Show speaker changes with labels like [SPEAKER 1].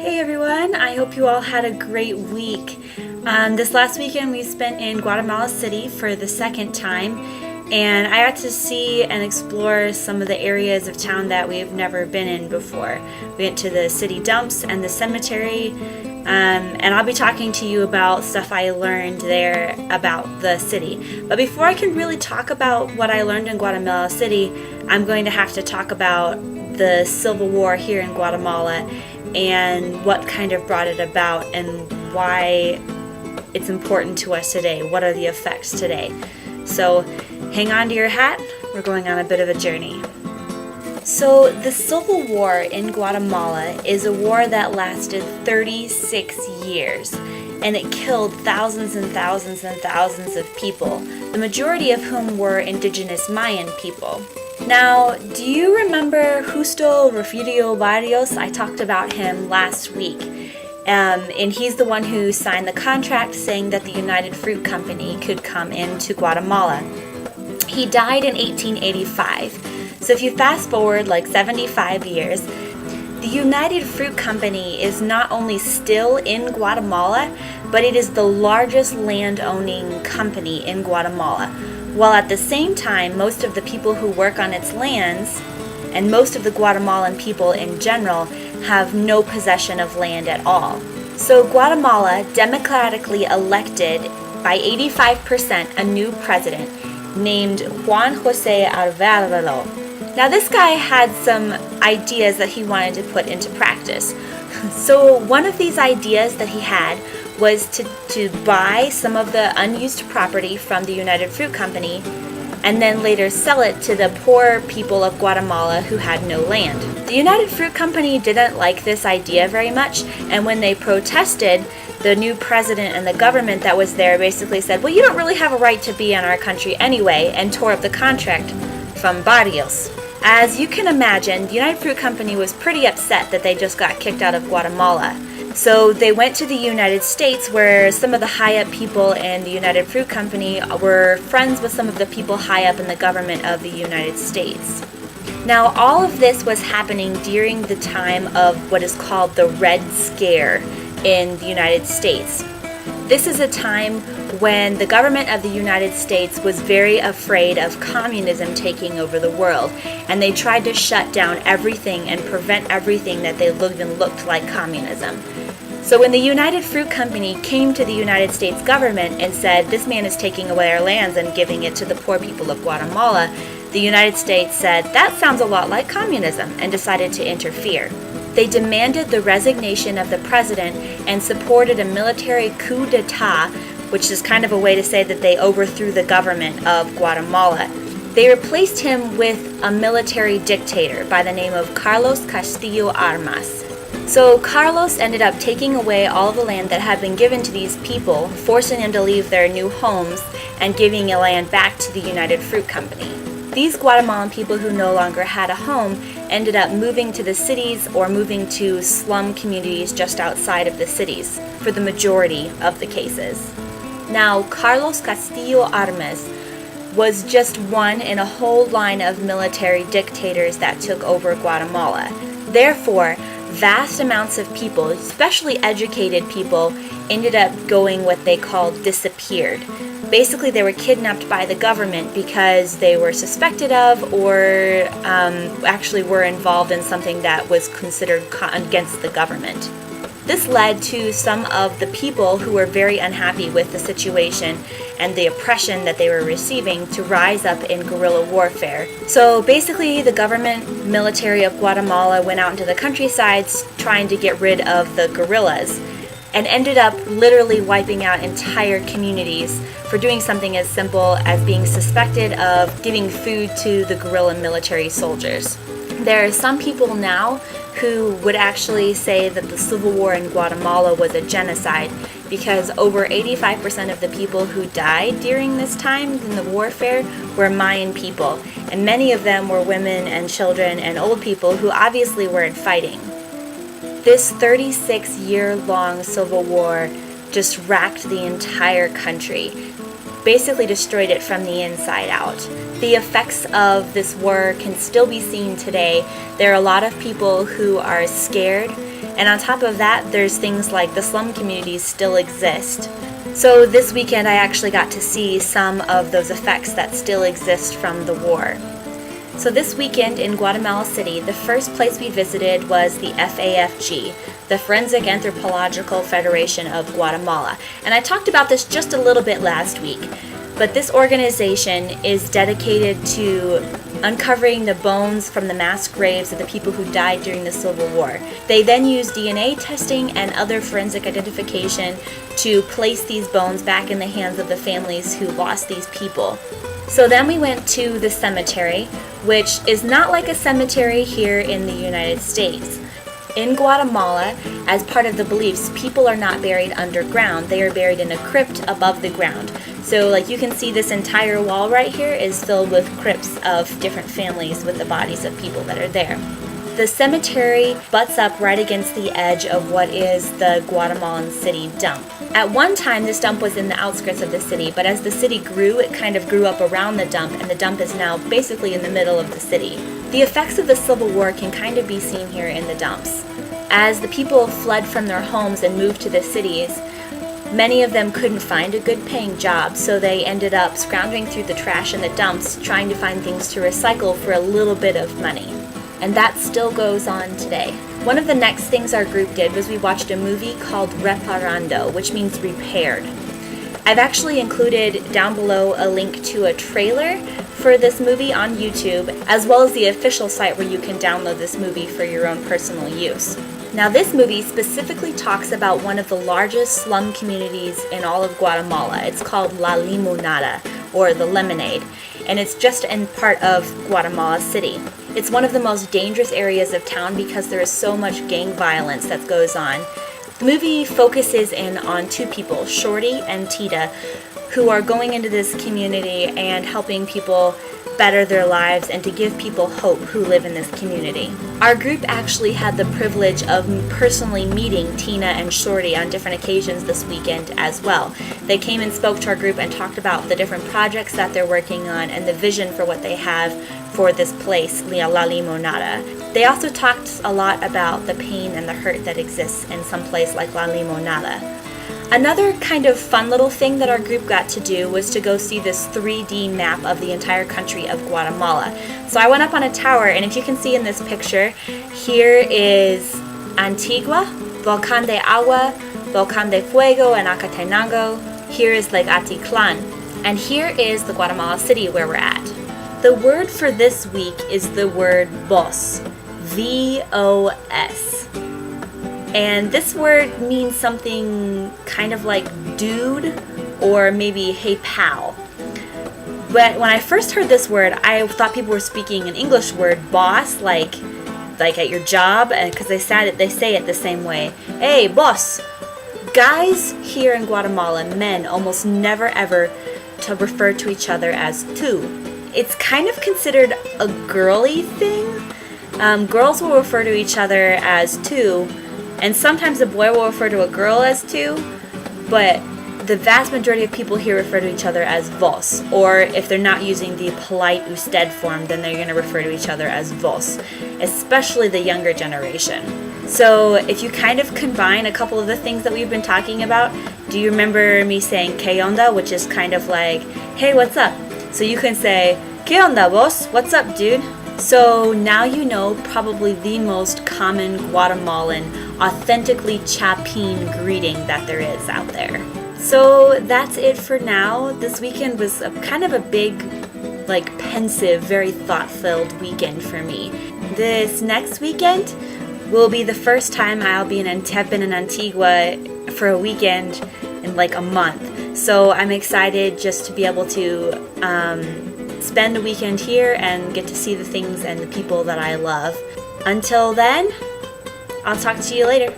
[SPEAKER 1] Hey everyone, I hope you all had a great week. This last weekend we spent in Guatemala City for the second time, and I got to see and explore some of the areas of town that we've never been in before. We went to the city dumps and the cemetery, and I'll be talking to you about stuff I learned there about the city. But before I can really talk about what I learned in Guatemala City, I'm going to have to talk about the Civil War here in Guatemala and what kind of brought it about and why it's important to us today. What are the effects today? So hang on to your hat, we're going on a bit of a journey. So the Civil War in Guatemala is a war that lasted 36 years, and it killed thousands and thousands and thousands of people, the majority of whom were indigenous Mayan people. Now, do you remember Justo Porfirio Barrios? I talked about him last week. And he's the one who signed the contract saying that the United Fruit Company could come into Guatemala. He died in 1885. So if you fast forward like 75 years, the United Fruit Company is not only still in Guatemala, but it is the largest land-owning company in Guatemala. While at the same time, most of the people who work on its lands, and most of the Guatemalan people in general, have no possession of land at all. So Guatemala democratically elected by 85% a new president named Juan José Alvarado. Now this guy had some ideas that he wanted to put into practice. So one of these ideas that he had was to buy some of the unused property from the United Fruit Company and then later sell it to the poor people of Guatemala who had no land. The United Fruit Company didn't like this idea very much, and when they protested, the new president and the government that was there basically said, well, you don't really have a right to be in our country anyway, and tore up the contract from Barrios. As you can imagine, the United Fruit Company was pretty upset that they just got kicked out of Guatemala. So they went to the United States, where some of the high-up people in the United Fruit Company were friends with some of the people high up in the government of the United States. Now, all of this was happening during the time of what is called the Red Scare in the United States. This is a time when the government of the United States was very afraid of communism taking over the world, and they tried to shut down everything and prevent everything that they looked like communism. So when the United Fruit Company came to the United States government and said, this man is taking away our lands and giving it to the poor people of Guatemala, the United States said, that sounds a lot like communism, and decided to interfere. They demanded the resignation of the president and supported a military coup d'etat, which is kind of a way to say that they overthrew the government of Guatemala. They replaced him with a military dictator by the name of Carlos Castillo Armas. So Carlos ended up taking away all the land that had been given to these people, forcing them to leave their new homes and giving the land back to the United Fruit Company. These Guatemalan people who no longer had a home ended up moving to the cities or moving to slum communities just outside of the cities for the majority of the cases. Now, Carlos Castillo Armas was just one in a whole line of military dictators that took over Guatemala. Therefore, vast amounts of people, especially educated people, ended up going what they called disappeared. Basically, they were kidnapped by the government because they were suspected of or actually were involved in something that was considered against the government. This led to some of the people who were very unhappy with the situation and the oppression that they were receiving to rise up in guerrilla warfare. So basically, the government military of Guatemala went out into the countrysides trying to get rid of the guerrillas and ended up literally wiping out entire communities for doing something as simple as being suspected of giving food to the guerrilla military soldiers. There are some people now who would actually say that the Civil War in Guatemala was a genocide because over 85% of the people who died during this time in the warfare were Mayan people, and many of them were women and children and old people who obviously weren't fighting. This 36-year-long civil war just racked the entire country, basically destroyed it from the inside out. The effects of this war can still be seen today. There are a lot of people who are scared And on top of that, there's things like the slum communities still exist. So this weekend I actually got to see some of those effects that still exist from the war. So this weekend in Guatemala City, the first place we visited was the FAFG, the Forensic Anthropological Federation of Guatemala. And I talked about this just a little bit last week, but this organization is dedicated to uncovering the bones from the mass graves of the people who died during the Civil War. They then use DNA testing and other forensic identification to place these bones back in the hands of the families who lost these people. So then we went to the cemetery, which is not like a cemetery here in the United States. In Guatemala, as part of the beliefs, people are not buried underground. They are buried in a crypt above the ground. So like you can see, this entire wall right here is filled with crypts of different families with the bodies of people that are there. The cemetery butts up right against the edge of what is the Guatemalan city dump. At one time, this dump was in the outskirts of the city, but as the city grew, it kind of grew up around the dump, and the dump is now basically in the middle of the city. The effects of the Civil War can kind of be seen here in the dumps. As the people fled from their homes and moved to the cities, many of them couldn't find a good paying job, so they ended up scrounging through the trash in the dumps, trying to find things to recycle for a little bit of money. And that still goes on today. One of the next things our group did was we watched a movie called Reparando, which means repaired. I've actually included down below a link to a trailer for this movie on YouTube, as well as the official site where you can download this movie for your own personal use. Now, this movie specifically talks about one of the largest slum communities in all of Guatemala. It's called La Limonada, or the Lemonade, and it's just in part of Guatemala City. It's one of the most dangerous areas of town because there is so much gang violence that goes on. The movie focuses in on two people, Shorty and Tita, who are going into this community and helping people better their lives and to give people hope who live in this community. Our group actually had the privilege of personally meeting Tina and Shorty on different occasions this weekend as well. They came and spoke to our group and talked about the different projects that they're working on and the vision for what they have for this place, La Limonada. They also talked a lot about the pain and the hurt that exists in some place like La Limonada. Another kind of fun little thing that our group got to do was to go see this 3D map of the entire country of Guatemala. So I went up on a tower, and if you can see in this picture, here is Antigua, Volcán de Agua, Volcán de Fuego, and Acatenango. Here is Lake Atitlan, and here is the Guatemala City where we're at. The word for this week is the word vos, V-O-S. And this word means something kind of like dude or maybe hey pal. But when I first heard this word, I thought people were speaking an English word, boss, like at your job, because they say it the same way. Hey, boss. Guys here in Guatemala, men, almost never ever to refer to each other as tú. It's kind of considered a girly thing. Girls will refer to each other as tú, and sometimes a boy will refer to a girl as tú, but the vast majority of people here refer to each other as vos, or if they're not using the polite usted form, then they're going to refer to each other as vos, especially the younger generation. So if you kind of combine a couple of the things that we've been talking about, do you remember me saying ¿Qué onda?, which is kind of like, hey, what's up? So you can say, ¿Qué onda, vos? What's up, dude? So now you know probably the most common Guatemalan, authentically Chapin greeting that there is out there. So that's it for now. This weekend was kind of a big, like pensive, very thought-filled weekend for me. This next weekend will be the first time I'll be in Antigua for a weekend in like a month. So I'm excited just to be able to spend a weekend here and get to see the things and the people that I love. Until then, I'll talk to you later.